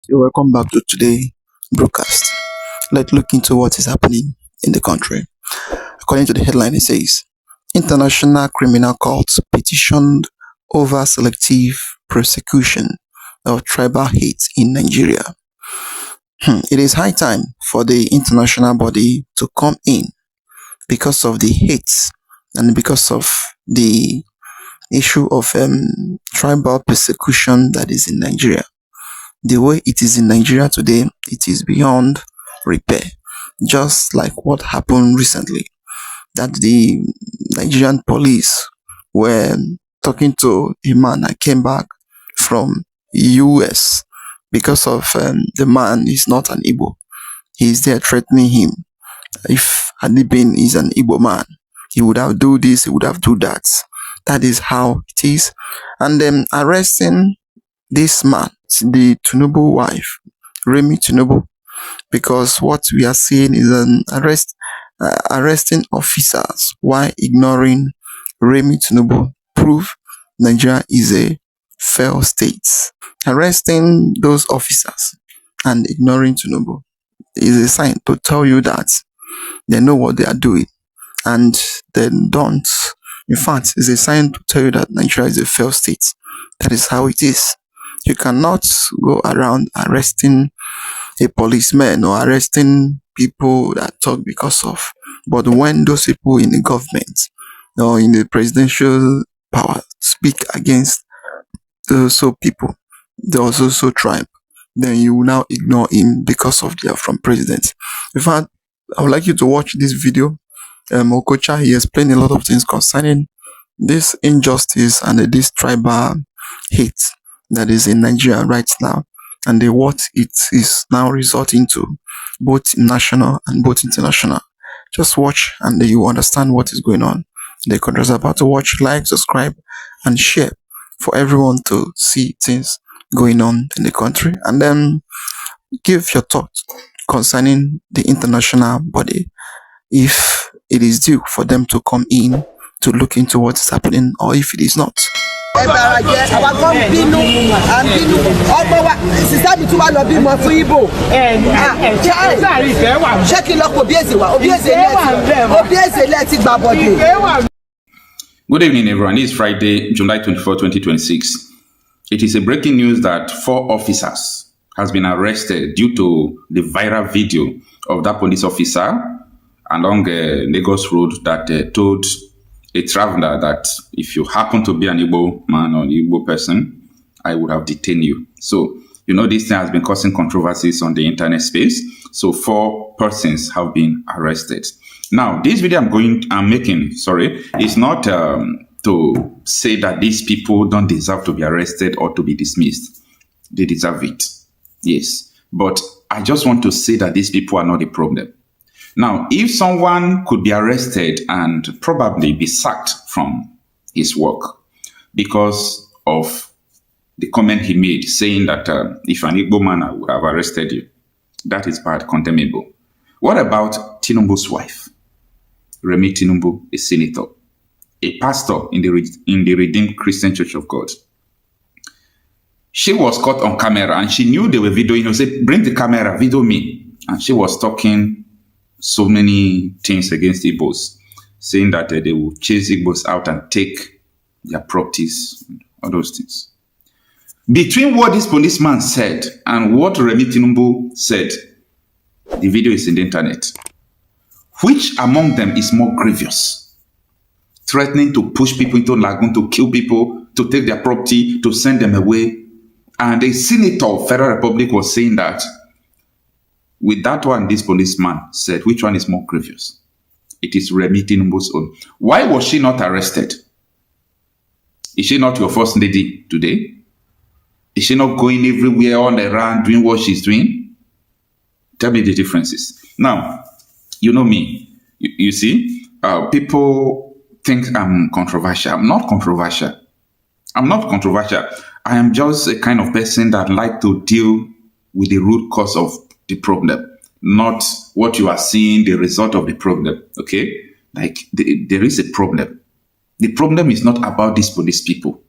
You're welcome back to today's broadcast. Let's look into what is happening in the country. According to the headline, it says International Criminal Court petitioned over selective prosecution of tribal hate in Nigeria. It is high time for the international body to come in because of the hate and because of the issue of tribal persecution that is in Nigeria. The way it is in Nigeria today, it is beyond repair. Just like what happened recently, that the Nigerian police were talking to a man that came back from US because of the man is not an Igbo. He's there threatening him. If Adibin is an Igbo man, he would have do this, he would have do that. That is how it is. And then arresting this man, the Tinubu wife, Remi Tinubu, because what we are seeing is an arresting officers while ignoring Remi Tinubu prove Nigeria is a failed state. Arresting those officers and ignoring Tinubu is a sign to tell you that they know what they are doing and they don't. In fact, it's a sign to tell you that Nigeria is a failed state. That is how it is. You cannot go around arresting a policeman or arresting people that talk because of. But when those people in the government or in the presidential power speak against those people, those also tribe, then you will now ignore him because of they are from president. In fact, I would like you to watch this video. Okocha, he explained a lot of things concerning this injustice and this tribal hate that is in Nigeria right now, and what it is now resulting to, both national and both international. Just watch and you understand what is going on. The country is about to watch, like, subscribe, and share for everyone to see things going on in the country, and then give your thoughts concerning the international body, if it is due for them to come in to look into what is happening, or if it is not. Good evening, everyone. It's Friday, July 24, 2026. It is a breaking news that 4 officers has been arrested due to the viral video of that police officer along Lagos Road that told a traveler that if you happen to be an Igbo man or an Igbo person, I would have detained you. So, this thing has been causing controversies on the internet space. So 4 persons have been arrested. Now, this video I'm making, is not to say that these people don't deserve to be arrested or to be dismissed. They deserve it. Yes. But I just want to say that these people are not the problem. Now, if someone could be arrested and probably be sacked from his work because of the comment he made saying that if an Igbo man, I would have arrested you, that is bad, condemnable. What about Tinubu's wife? Remi Tinubu, a senator, a pastor in the Redeemed Christian Church of God. She was caught on camera and she knew they were videoing. She said, bring the camera, video me. And she was talking so many things against Igbos, saying that they will chase Igbos out and take their properties, all those things. Between what this policeman said and what Remi Tinubu said, the video is in the internet. Which among them is more grievous? Threatening to push people into lagoon, to kill people, to take their property, to send them away. And a senator of Federal Republic was saying that with that one, this policeman said, which one is more grievous? It is Remi Tinubu's own. Why was she not arrested? Is she not your first lady today? Is she not going everywhere on around doing what she's doing? Tell me the differences. Now, you know me. You see, people think I'm controversial. I'm not controversial. I am just a kind of person that like to deal with the root cause of the problem, not what you are seeing, the result of the problem. Okay? Like there is a problem. The problem is not about these police people.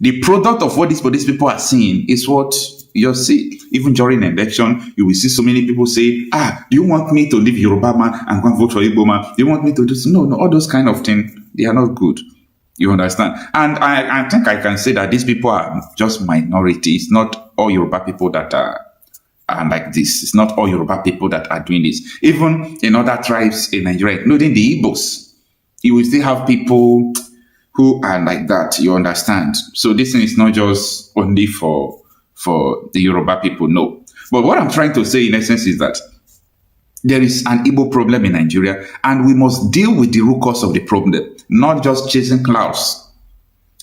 The product of what these police people are seeing is what you'll see, even during election, you will see so many people say, do you want me to leave Yoruba man and go and vote for Igbo man? Do you want me to do so? No, all those kind of things, they are not good. You understand? And I think I can say that these people are just minority. It's not all Yoruba people that are like this. It's not all Yoruba people that are doing this. Even in other tribes in Nigeria, including the Igbos, you will still have people who are like that. You understand? So this thing is not just only for the Yoruba people. No. But what I'm trying to say in essence is that there is an Igbo problem in Nigeria, and we must deal with the root cause of the problem, not just chasing clouds.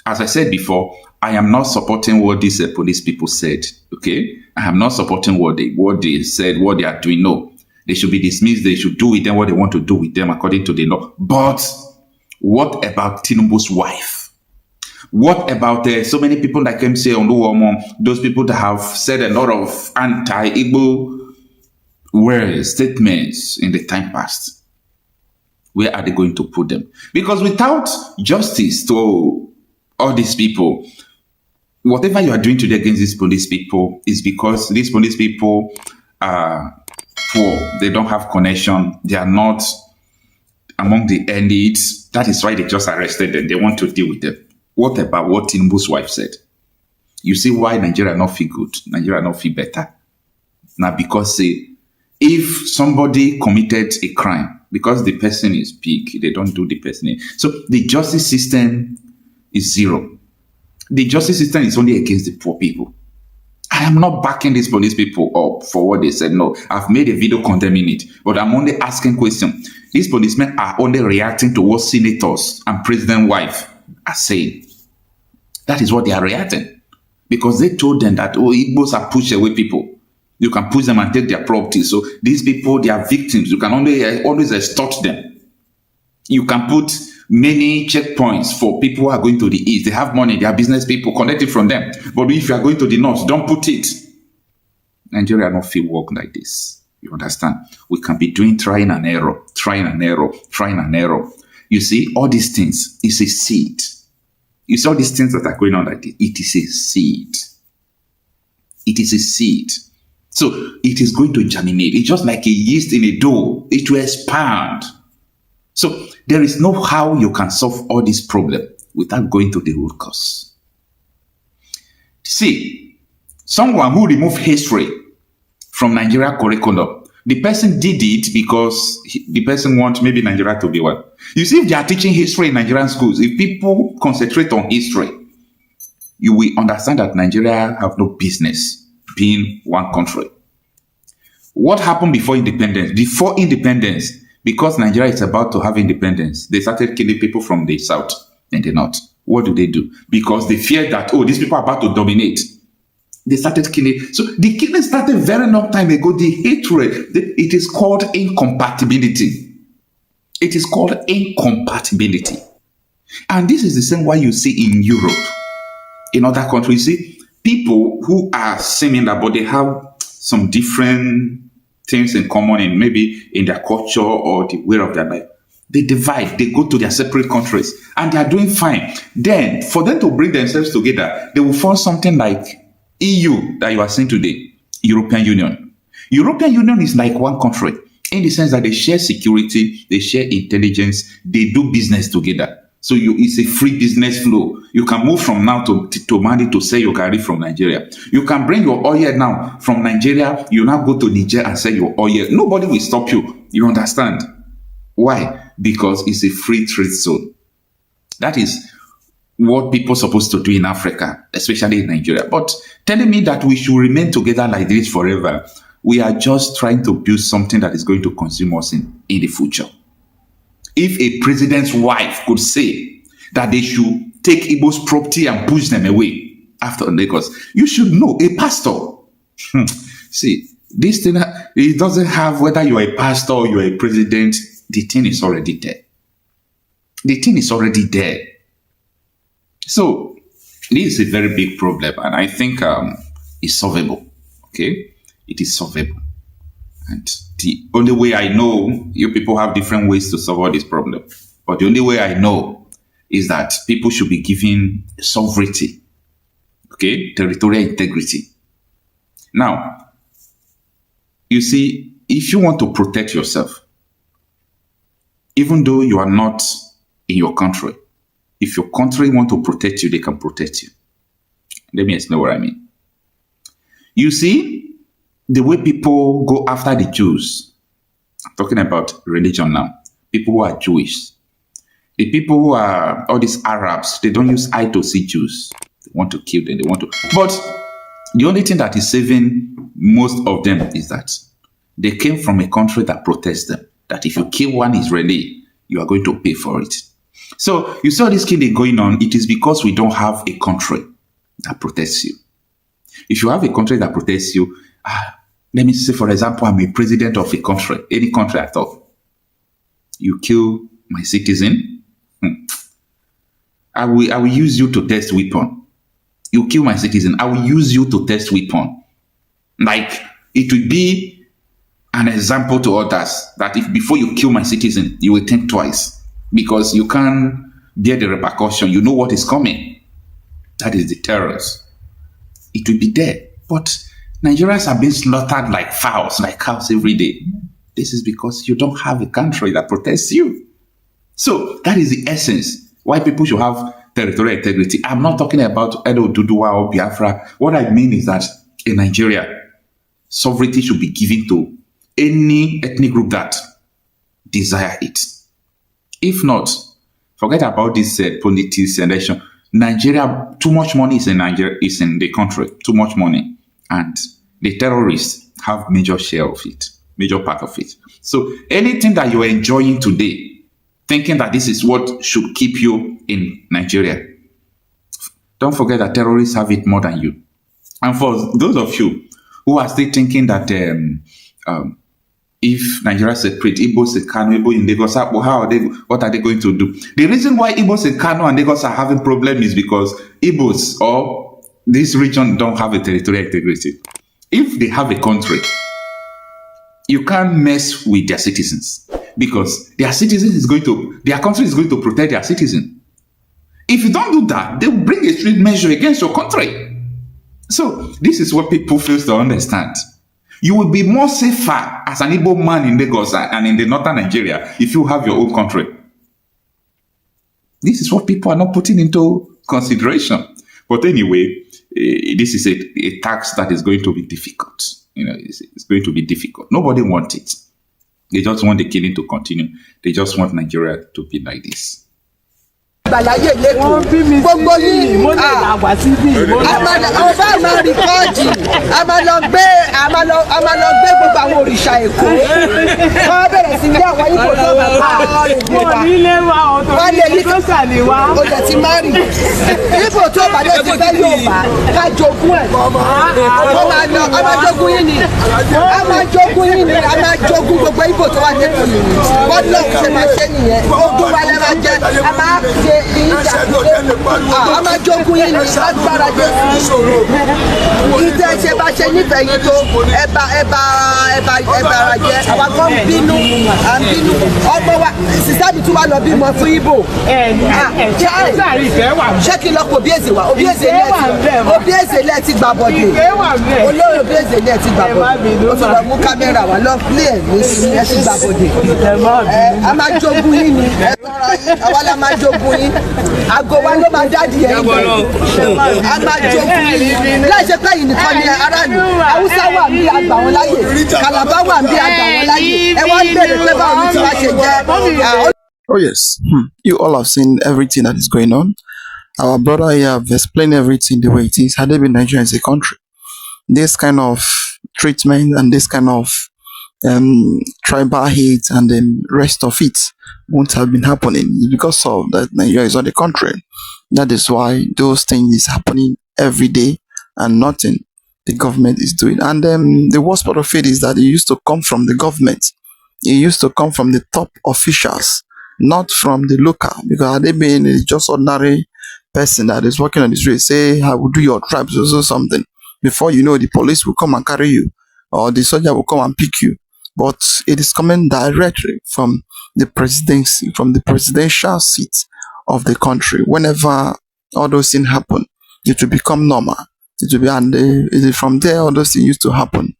As I said before, I am not supporting what these police people said. Okay, I am not supporting what they said, what they are doing. No, they should be dismissed. They should do with them what they want to do with them according to the law. But what about Tinubu's wife? What about so many people that came say on those people that have said a lot of anti-Igbo words, statements in the time past? Where are they going to put them? Because without justice to all these people, whatever you are doing today against these police people is because these police people are poor. They don't have connection. They are not among the elites. That is why they just arrested them. They want to deal with them. What about what Tinubu's wife said? You see why Nigeria not feel good? Nigeria not feel better? Now, because if somebody committed a crime, because the person is big, they don't do the person. So the justice system is zero. The justice system is only against the poor people. I am not backing these police people up for what they said. No, I've made a video condemning it, but I'm only asking questions. These policemen are only reacting to what senators and president wife are saying. That is what they are reacting, because they told them that, Igbos are push away people. You can push them and take their property. So these people, they are victims. You can always extort them. You can put many checkpoints for people who are going to the east. They have money. They are business people. Connect it from them. But if you are going to the north, don't put it. Nigeria don't feel work like this. You understand? We can be doing trying and error. You see, all these things is a seed. You see all these things that are going on like this. It is a seed. It is a seed. So it is going to germinate. It's just like a yeast in a dough. It will expand. So there is no how you can solve all this problem without going to the root cause. See, someone who removed history from Nigeria curriculum, the person did it because the person wants maybe Nigeria to be one. You see, if they are teaching history in Nigerian schools, if people concentrate on history, you will understand that Nigeria have no business being one country. What happened before independence? Before independence, because Nigeria is about to have independence, they started killing people from the south and the north. What do? Because they feared that, these people are about to dominate. They started killing. So the killing started very long time ago. The hatred, it is called incompatibility. It is called incompatibility. And this is the same way you see in Europe. In other countries, you see people who are similar, but they have some different things in common, and maybe in their culture or the way of their life. They divide, they go to their separate countries, and they are doing fine. Then, for them to bring themselves together, they will form something like EU that you are seeing today, European Union. European Union is like one country in the sense that they share security, they share intelligence, they do business together. So it's a free business flow. You can move from now to Mali to sell your garri from Nigeria. You can bring your oil now from Nigeria. You now go to Niger and sell your oil. Nobody will stop you. You understand? Why? Because it's a free trade zone. That is what people are supposed to do in Africa, especially in Nigeria. But telling me that we should remain together like this forever, we are just trying to build something that is going to consume us in the future. If a president's wife could say that they should take Igbo's property and push them away after Lagos, you should know, a pastor. See, this thing, it doesn't have whether you are a pastor or you are a president, the thing is already there. The thing is already there. So, this is a very big problem, and I think it's solvable. Okay? It is solvable. And the only way I know, you people have different ways to solve all this problem. But the only way I know is that people should be given sovereignty, okay, territorial integrity. Now, you see, if you want to protect yourself, even though you are not in your country, if your country want to protect you, they can protect you. Let me explain what I mean. You see, the way people go after the Jews, I'm talking about religion now, people who are Jewish, the people who are all these Arabs, they don't use eye to see Jews. They want to kill them, they want to. But the only thing that is saving most of them is that they came from a country that protects them. That if you kill one Israeli, you are going to pay for it. So you saw this killing going on. It is because we don't have a country that protects you. If you have a country that protects you, let me say, for example, I'm a president of a country, any country at all. You kill my citizen, I will use you to test weapon. You kill my citizen, I will use you to test weapon. Like, it will be an example to others that if before you kill my citizen, you will think twice because you can't bear the repercussion. You know what is coming. That is the terrors. It will be there. But Nigerians are being slaughtered like fowls, like cows every day. This is because you don't have a country that protects you. So that is the essence why people should have territorial integrity. I'm not talking about Edo Duduwa or Biafra. What I mean is that in Nigeria, sovereignty should be given to any ethnic group that desire it. If not, forget about this politics and election. Nigeria, too much money is in Nigeria, is in the country, too much money. And the terrorists have major share of it, major part of it. So anything that you're enjoying today, thinking that this is what should keep you in Nigeria, don't forget that terrorists have it more than you. And for those of you who are still thinking that if Nigeria separate, Igbos and Kanu, Igbo in Lagos, what are they going to do? The reason why Igbos and Kanu and Lagos are having problem is because Igbos or this region don't have a territorial integrity. If they have a country, you can't mess with their citizens because their country is going to protect their citizen. If you don't do that, they will bring a strict measure against your country. So this is what people fail to understand. You will be more safer as an Igbo man in Lagos and in the northern Nigeria if you have your own country. This is what people are not putting into consideration. But anyway, this is a tax that is going to be difficult. It's going to be difficult. Nobody wants it. They just want the killing to continue. They just want Nigeria to be like this. Àgbàláyé lẹ́kọ̀ọ́ gbogbo yìí ọba máa rìkọ́ọ̀dì a máa lọ gbé gbogbo àwọn òrìṣà Èkó wọ́n bẹ̀rẹ̀ sí ní àwọn ipò tó máa bá wọ́n lè ní ọjà tí máa rì ipò tó bá lè ti fẹ́ Yorùbá ká jogún ẹ̀ a máa jogún yìí ni a máa jogún gbogbo ipò tó wà lẹ́kọ̀ọ́ yìí ni wọ́n lọ́ọ̀ ṣe máa ṣe nìyẹn ogún wa lẹ́ máa jẹ a máa ṣe a máa jogún yìí ní agbára Jésù ìtẹ́ ṣe bá ṣe nífẹ̀ẹ́ yìí tó ẹ̀bà jẹ́ àwọn kan bínú ọmọ wa sísá mi tún wá lọ bímọ fún Ìgbò ṣé kí n lọ kó Obieze lẹ́ẹ̀ ti gbà bọ̀dé olórí Obieze lẹ́ẹ̀ ti gbà bọ̀dé ó fi lọ mú kámẹ́rà wá lọ plé ẹ̀ ti gbà bọ̀dé a máa jogún yìí ni àwa la máa jogún yìí àgọ́ wa ló máa dáàdì ẹ̀ a máa jogún yìí láìsẹ̀ pé yìí nìkan ni aráàlú Haúsá wà bí àgbà wọn láyè Kàlàbá wà bí àgbà wọn láyè ẹ wá ń bèrè pé báwo ni tí wàá ṣe jẹ́. Oh yes, you all have seen everything that is going on. Our brother here have explained everything the way it is. Had they been Nigeria as a country, this kind of treatment and this kind of tribal hate and the rest of it won't have been happening because of that Nigeria is not a country. That is why those things is happening every day and nothing the government is doing. And the worst part of it is that it used to come from the government. It used to come from the top officials, not from the local, because had they been just ordinary person that is working on the street, say, I will do your tribes or so something. Before you know, the police will come and carry you, or the soldier will come and pick you. But it is coming directly from the presidency, from the presidential seat of the country. Whenever all those things happen, it will become normal. it will be, and it is from there all those things used to happen.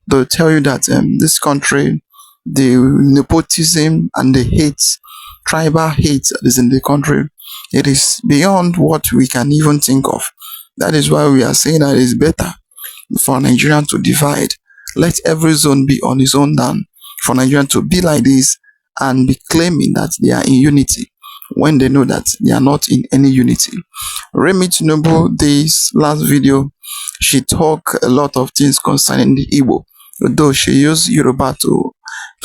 They'll tell you that this country, the nepotism and the hate, tribal hate that is in the country, it is beyond what we can even think of. That is why we are saying that it is better for Nigerian to divide. Let every zone be on its own than for Nigerian to be like this and be claiming that they are in unity when they know that they are not in any unity. Remi Tinubu, this last video, she talked a lot of things concerning the Igbo, though she used Yoruba to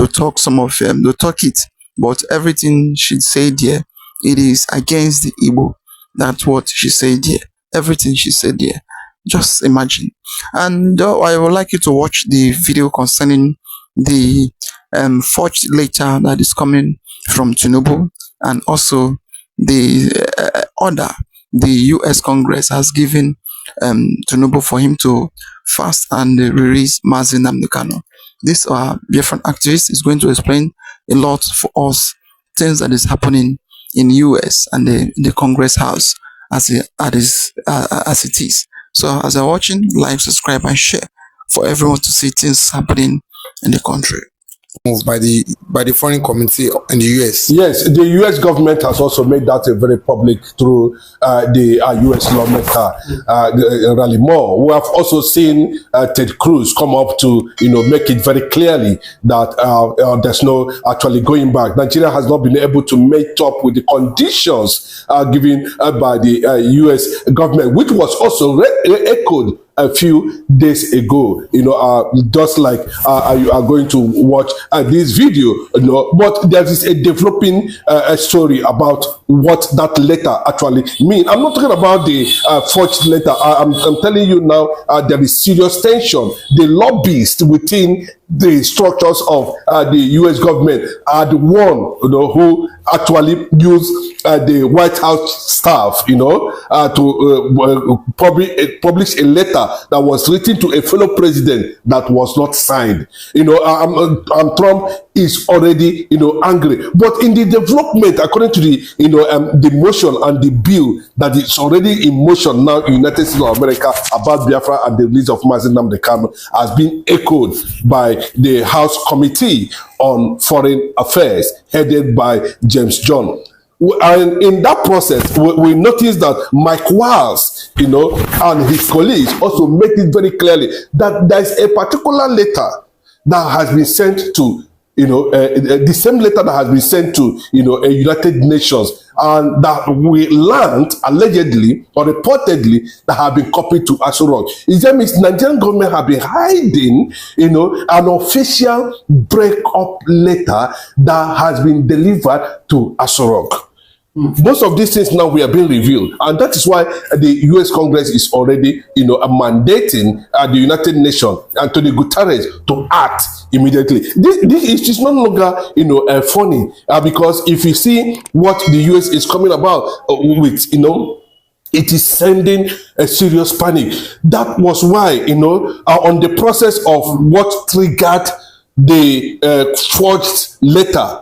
talk some of them, to talk it, but everything she said there, it is against the Igbo. That's what she said there. Everything she said there. Just imagine. And I would like you to watch the video concerning the forged letter that is coming from Tinubu, and also the order the U.S. Congress has given Tinubu for him to fast and release Nnamdi Kanu. This Biafran activist is going to explain a lot for us things that is happening in U.S. and the Congress House as it is. So as you're watching, like, subscribe, and share for everyone to see things happening in the country. By the foreign committee in the US. Yes, the US government has also made that a very public through the US lawmaker Rally Moore. We have also seen Ted Cruz come up to make it very clearly that there's no actually going back. Nigeria has not been able to meet up with the conditions given by the US government, which was also echoed a few days ago, just like you are going to watch this video, but there is a developing story about what that letter actually means. I'm not talking about the forged letter. I'm telling you now, there is serious tension. The lobbyists within the structures of the U.S. government are the one, who actually use the White House staff, to publish a letter that was written to a fellow president that was not signed. Trump is already, angry. But in the development, according to the motion and the bill that is already in motion now in the United States of America about Biafra and the release of Nnamdi Kanu has been echoed by the House Committee on Foreign Affairs headed by James John. And in that process, we noticed that Mike Waltz, and his colleagues also made it very clearly that there is a particular letter that has been sent to, the same letter that has been sent to, a United Nations, and that we learned allegedly or reportedly that have been copied to Aso Rock. That means Nigerian government have been hiding, an official break-up letter that has been delivered to Aso Rock. Most of these things now we are being revealed, and that is why the U.S. Congress is already, mandating the United Nations and to the Guterres to act immediately. This is no longer, funny, because if you see what the U.S. is coming about with, it is sending a serious panic. That was why, on the process of what triggered the forged letter,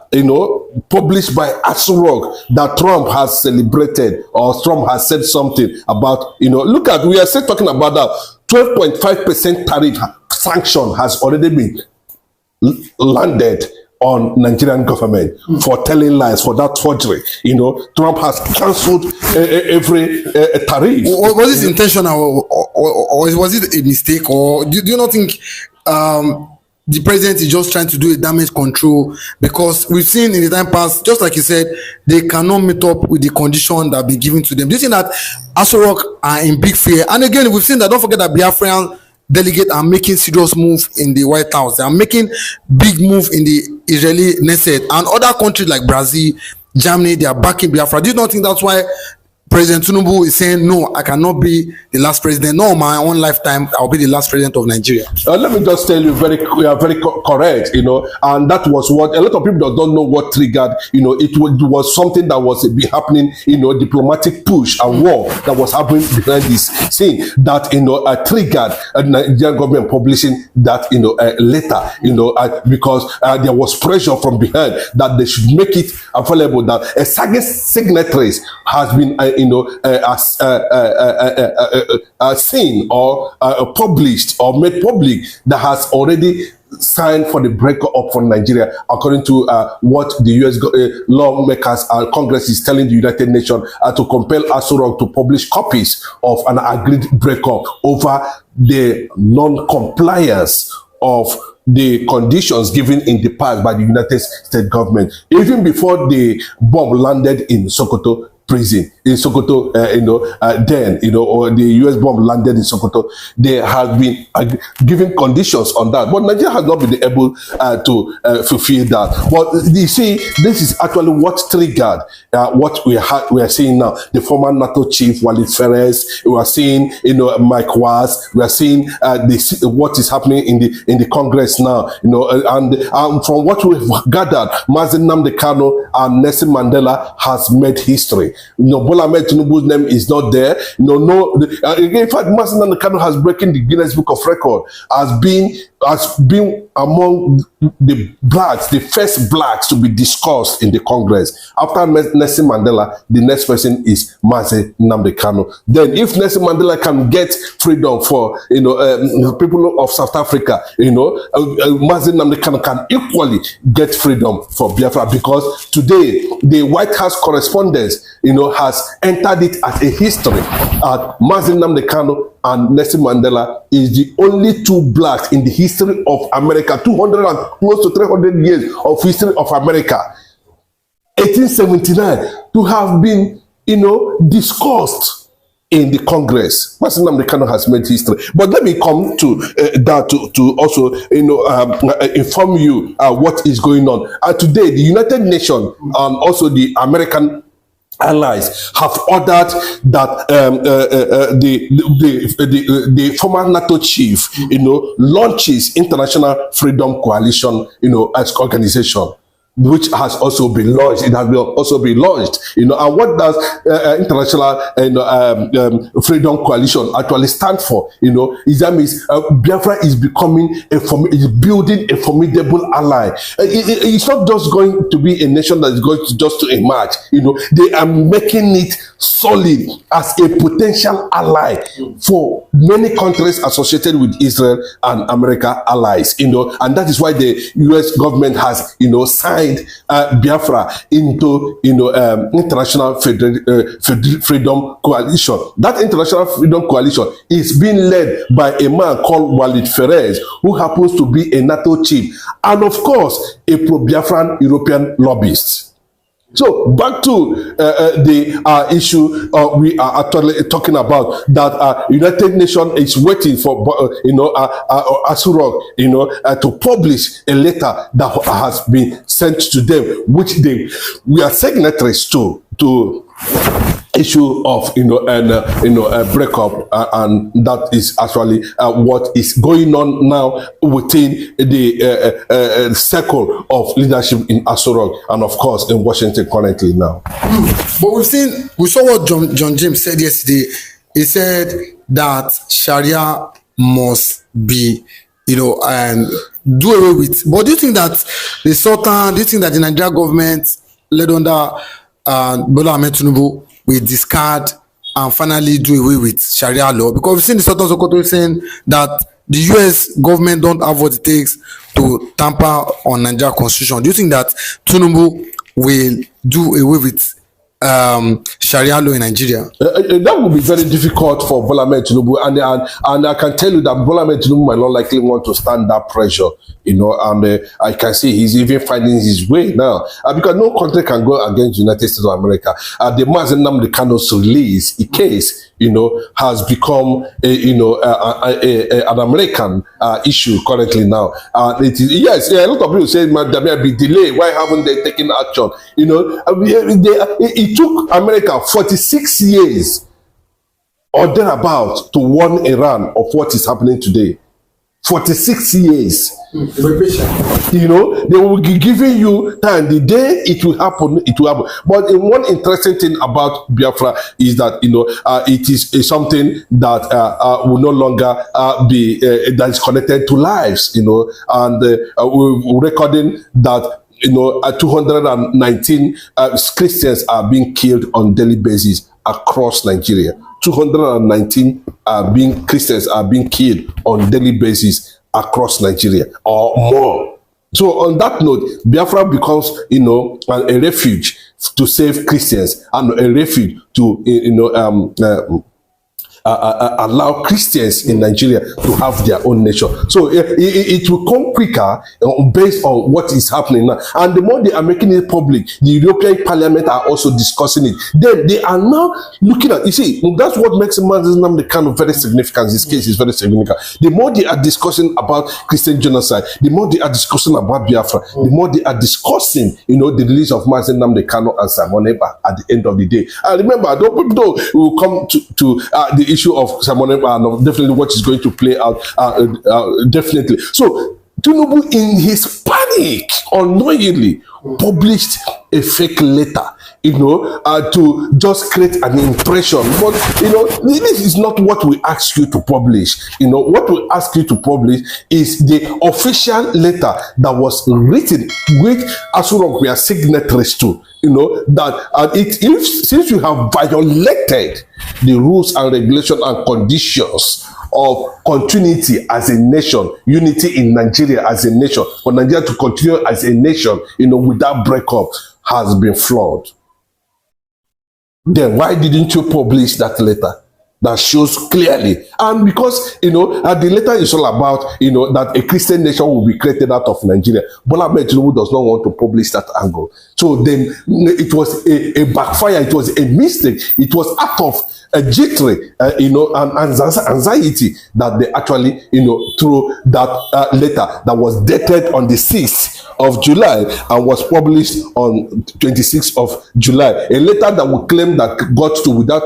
published by Aso Rock that Trump has celebrated, or Trump has said something about, look at, we are still talking about that 12.5% tariff sanction has already been landed on Nigerian government for telling lies, for that forgery. Trump has cancelled every tariff. Was this intentional, or was it a mistake, or do you not think the president is just trying to do a damage control? Because we've seen in the time past, just like you said, they cannot meet up with the condition that have been given to them. Do you think that Aso Rock are in big fear? And again, we've seen that, don't forget that Biafran delegates are making serious move in the White House. They are making big move in the Israeli Knesset, and other countries like Brazil, Germany, they are backing Biafra. Do you not think that's why President Tinubu is saying, no, I cannot be the last president. No, my own lifetime, I'll be the last president of Nigeria? Let me just tell you, we are very correct, and that was what a lot of people don't know what triggered, it was something that was happening, diplomatic push and war that was happening behind this scene that, triggered Nigerian government publishing that, letter, because there was pressure from behind that they should make it available that a signatories has been, seen or published or made public that has already signed for the breakup for Nigeria, according to what the U.S. Lawmakers and Congress is telling the United Nations, to compel Asurok to publish copies of an agreed breakup over the non-compliance of the conditions given in the past by the United States government, even before the bomb landed in Sokoto prison, in Sokoto, or the U.S. bomb landed in Sokoto. They have been given conditions on that, but Nigeria has not been able to fulfill that. But you see, this is actually what triggered what we are seeing now. The former NATO chief Walid Ferez, we are seeing, Mike Was, we are seeing what is happening in the Congress now, and from what we've gathered, Nnamdi Kanu and Nelson Mandela has made history. Bola Ahmed Tinubu's name is not there. In fact, Nnamdi Kanu has broken the Guinness Book of Record as being among the blacks, the first blacks to be discussed in the Congress. After Nelson Mandela, the next person is Nnamdi Kanu. Then, if Nelson Mandela can get freedom for people of South Africa, Nnamdi Kanu can equally get freedom for Biafra, because today the White House correspondence, has entered it as a history. Nnamdi Kanu and Nelson Mandela is the only two blacks in the history of America, 200 and close to 300 years of history of America, 1879, to have been, discussed in the Congress. Nnamdi Kanu has made history. But let me come to that to also, inform you what is going on. Today, the United Nations and also the American allies have ordered that the former NATO chief, launches International Freedom Coalition, as organization, which has also been launched. It has also been launched, and what does International Freedom Coalition actually stand for? Is that means Biafra is becoming is building a formidable ally. It's not just going to be a nation that is going to just to emerge. They are making it solid as a potential ally for many countries associated with Israel and America allies. And that is why the U.S. government has signed Biafra into International Freedom Coalition. That International Freedom Coalition is being led by a man called Walid Ferez, who happens to be a NATO chief and of course a pro-Biafran European lobbyist. So back to the issue we are actually talking about, that United Nations is waiting for Asurok to publish a letter that has been sent to them, which we are signatories to issue of a breakup, and that is actually what is going on now within the circle of leadership in Asurok and of course in Washington currently now. But we saw what John James said yesterday. He said that Sharia must be and do away with. But do you think that the Sultan, do you think that the Nigerian government led under Bola Ahmed Tinubu will discard and finally do away with Sharia law? Because we've seen the Sultan Sokoto saying that the US government don't have what it takes to tamper on Nigerian constitution. Do you think that Tinubu will do away with Sharia law in Nigeria? That would be very difficult for Bola Ahmed Tinubu, and I can tell you that Bola Ahmed Tinubu might not likely want to stand that pressure, and I can see he's even finding his way now, because no country can go against the United States of America. The Nnamdi Kanu's release case, has become an American issue currently now. It is, yes, a lot of people say there may be delay. Why haven't they taken action? It took America 46 years or thereabout to warn Iran of what is happening today. 46 years. They will be giving you time. The day it will happen, it will happen. But one interesting thing about Biafra is that it is something that will no longer be that is connected to lives. And we're recording that 219 Christians are being killed on daily basis across Nigeria. 219 Christians are being killed on daily basis across Nigeria or more. So on that note, Biafra becomes, a refuge to save Christians and a refuge to, allow Christians in Nigeria to have their own nation. So it will come quicker based on what is happening now. And the more they are making it public, the European Parliament are also discussing it. Then they are now looking at, you see, that's what makes Nnamdi Kanu very significant. This case is very significant. The more they are discussing about Christian genocide, the more they are discussing about Biafra, the more they are discussing, the release of Nnamdi Kanu and Simon Ekpa at the end of the day. And remember, though we will come to the issue of Simon Ekpa and definitely what is going to play out, definitely. So Tinubu, in his panic, unknowingly published a fake letter, to just create an impression. But, this is not what we ask you to publish. What we ask you to publish is the official letter that was written, which Asurok we are signatories to. Since you have violated the rules and regulations and conditions of continuity as a nation, unity in Nigeria as a nation, for Nigeria to continue as a nation, without breakup, has been flawed. Then why didn't you publish that letter that shows clearly? And because, the letter is all about, that a Christian nation will be created out of Nigeria. Bola Ahmed Tinubu does not want to publish that angle. So then it was a backfire. It was a mistake. It was out of a jittery, and anxiety that they actually, threw that letter that was dated on the 6th of July and was published on 26th of July. A letter that would claim that got to without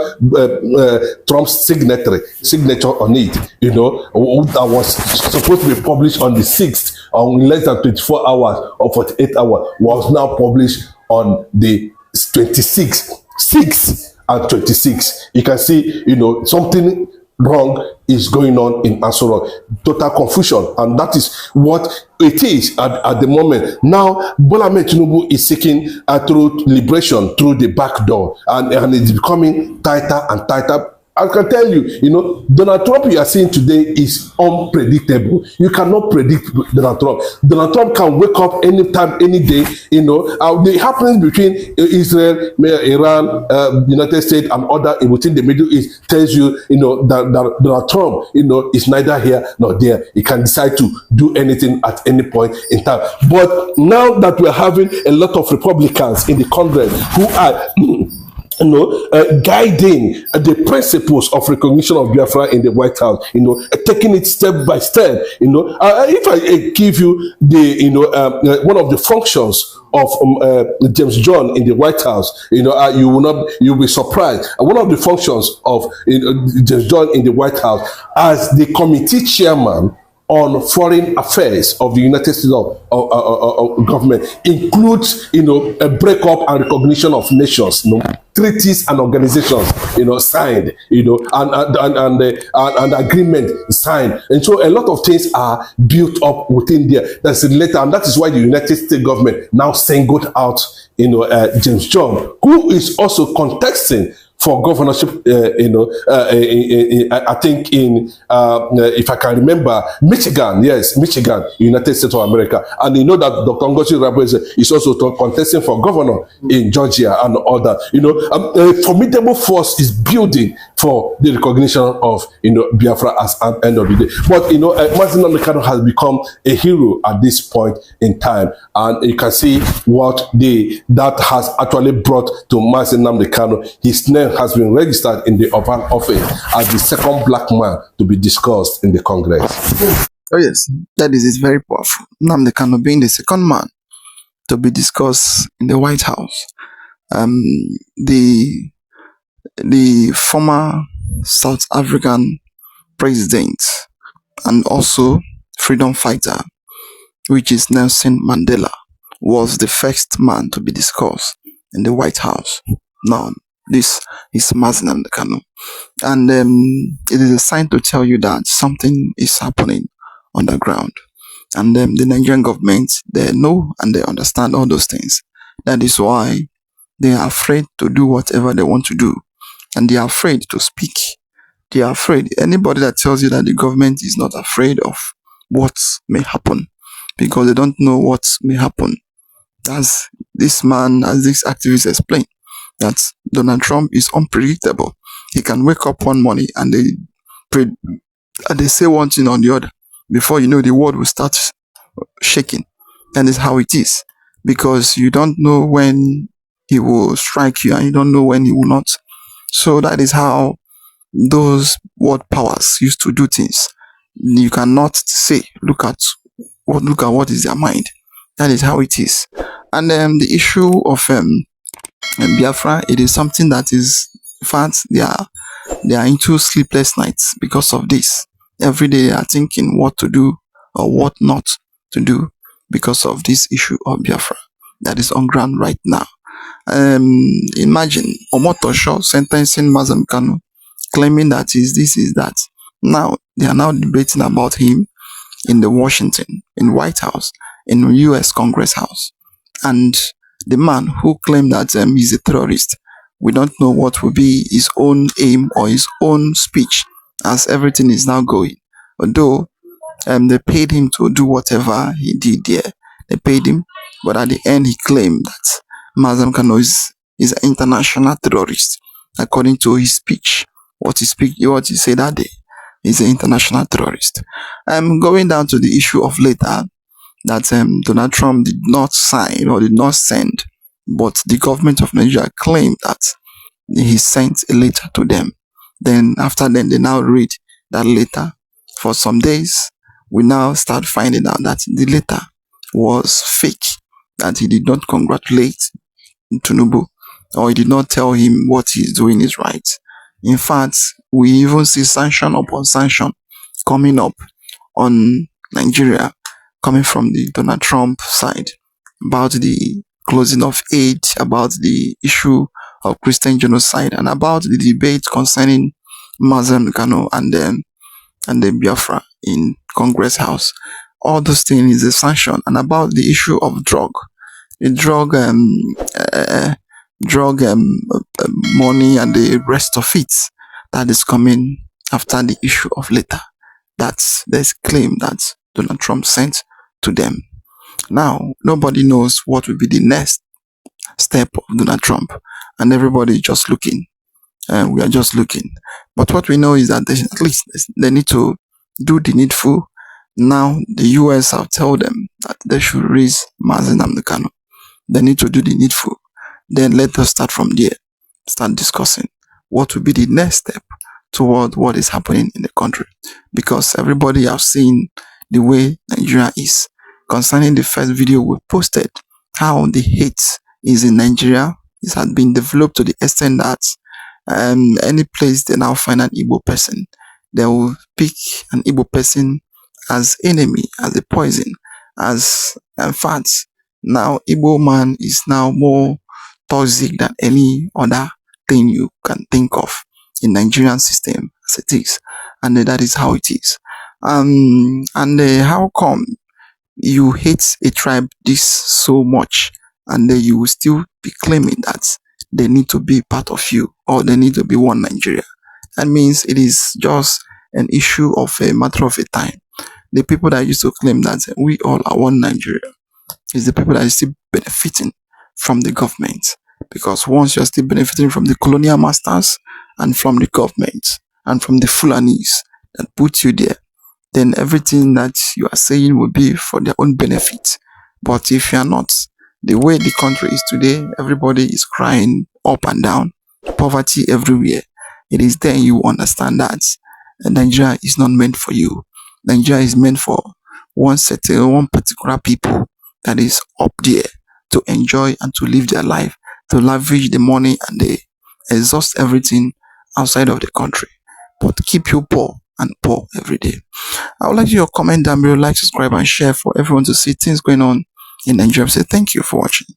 Trump's signature on it, that was supposed to be published on the 6th, in less than 24 hours or 48 hours, was now published on the 26th. 6 and 26. You can see, something wrong is going on in Asoro. Total confusion, and that is what it is at the moment. Now, Bola Ahmed Tinubu is seeking through liberation through the back door, and it's becoming tighter and tighter. I can tell you, Donald Trump you are seeing today is unpredictable. You cannot predict Donald Trump. Donald Trump can wake up anytime, any day. The happenings between Israel, Iran, United States, and other within the Middle East tells you, that Donald Trump, is neither here nor there. He can decide to do anything at any point in time. But now that we're having a lot of Republicans in the Congress who are guiding the principles of recognition of Biafra in the White House, taking it step by step. If I give you the, one of the functions of James John in the White House, you'll be surprised. One of the functions of James John in the White House as the committee chairman on foreign affairs of the United States of government includes, a breakup and recognition of nations, treaties and organizations, signed, and agreement signed. And so a lot of things are built up within there. That's a letter, and that is why the United States government now singled out, James John, who is also contesting for governorship, I think if I can remember, Michigan, United States of America. And that Dr. Ngozi Rabeze is also contesting for governor in Georgia and other. A formidable force is building for the recognition of, Biafra as an end of the day. But, Nnamdi Kanu has become a hero at this point in time. And you can see what that has actually brought to Nnamdi Kanu. His name has been registered in the Oval Office as the second black man to be discussed in the Congress. Oh yes, that is very powerful. Nnamdi Kanu being the second man to be discussed in the White House. The former South African president and also freedom fighter, which is Nelson Mandela, was the first man to be discussed in the White House. Now, this is Nnamdi Kanu. And it is a sign to tell you that something is happening on the ground. And the Nigerian government, they know and they understand all those things. That is why they are afraid to do whatever they want to do. And they are afraid to speak. They are afraid. Anybody that tells you that the government is not afraid of what may happen, because they don't know what may happen. As this man, as this activist explained, that Donald Trump is unpredictable. He can wake up one morning and they say one thing on the other. Before you know, the world will start shaking. And it's how it is. Because you don't know when he will strike you and you don't know when he will not. So that is how those world powers used to do things. You cannot say, look at what is their mind. That is how it is. And the issue of Biafra, it is something that is, in fact, they are into sleepless nights because of this. Every day they are thinking what to do or what not to do because of this issue of Biafra that is on ground right now. Imagine Omotosho sentencing Nnamdi Kanu, claiming that is this, is that. Now they are now debating about him in the in White House, in US Congress House. And the man who claimed that he's a terrorist, we don't know what will be his own aim or his own speech as everything is now going. Although they paid him to do whatever he did there. They paid him, but at the end he claimed that Nnamdi Kanu is an international terrorist. According to his speech, what he said that day, he's an international terrorist. Going down to the issue of later, that Donald Trump did not sign or did not send, but the government of Nigeria claimed that he sent a letter to them. Then after then, they now read that letter. For some days, we now start finding out that the letter was fake, that he did not congratulate Tinubu, or he did not tell him what he's doing is right. In fact, we even see sanction upon sanction coming up on Nigeria, coming from the Donald Trump side, about the closing of aid, about the issue of Christian genocide, and about the debate concerning Nnamdi Kanu and the Biafra in Congress House. All those things is a sanction. And about the issue of the drug money and the rest of it that is coming after the issue of later. There's claim that Donald Trump sent to them. Now, nobody knows what will be the next step of Donald Trump, and everybody is just looking. We are just looking. But what we know is that at least they need to do the needful. Now, the US have told them that they should raise Nnamdi Kanu. They need to do the needful. Then let us start from there. Start discussing what will be the next step toward what is happening in the country. Because everybody has seen the way Nigeria is. Concerning the first video we posted, how the hate is in Nigeria. It has been developed to the extent that any place they now find an Igbo person, they will pick an Igbo person as enemy, as a poison, as in fact, now Igbo man is now more toxic than any other thing you can think of in Nigerian system as it is, and that is how it is. How come you hate a tribe this so much, and then you will still be claiming that they need to be part of you, or they need to be one Nigeria? That means it is just an issue of a matter of a time. The people that used to claim that we all are one Nigeria is the people that are still benefiting from the government. Because once you're still benefiting from the colonial masters and from the government and from the Fulanis that put you there, then everything that you are saying will be for their own benefit. But if you are not, the way the country is today, everybody is crying up and down, poverty everywhere. It is then you understand that Nigeria is not meant for you. Nigeria is meant for one particular people that is up there to enjoy and to live their life, to lavish the money and they exhaust everything outside of the country, but keep you poor and poor every day. I would like your comment down below, like, subscribe, and share for everyone to see things going on in Nigeria. Say thank you for watching.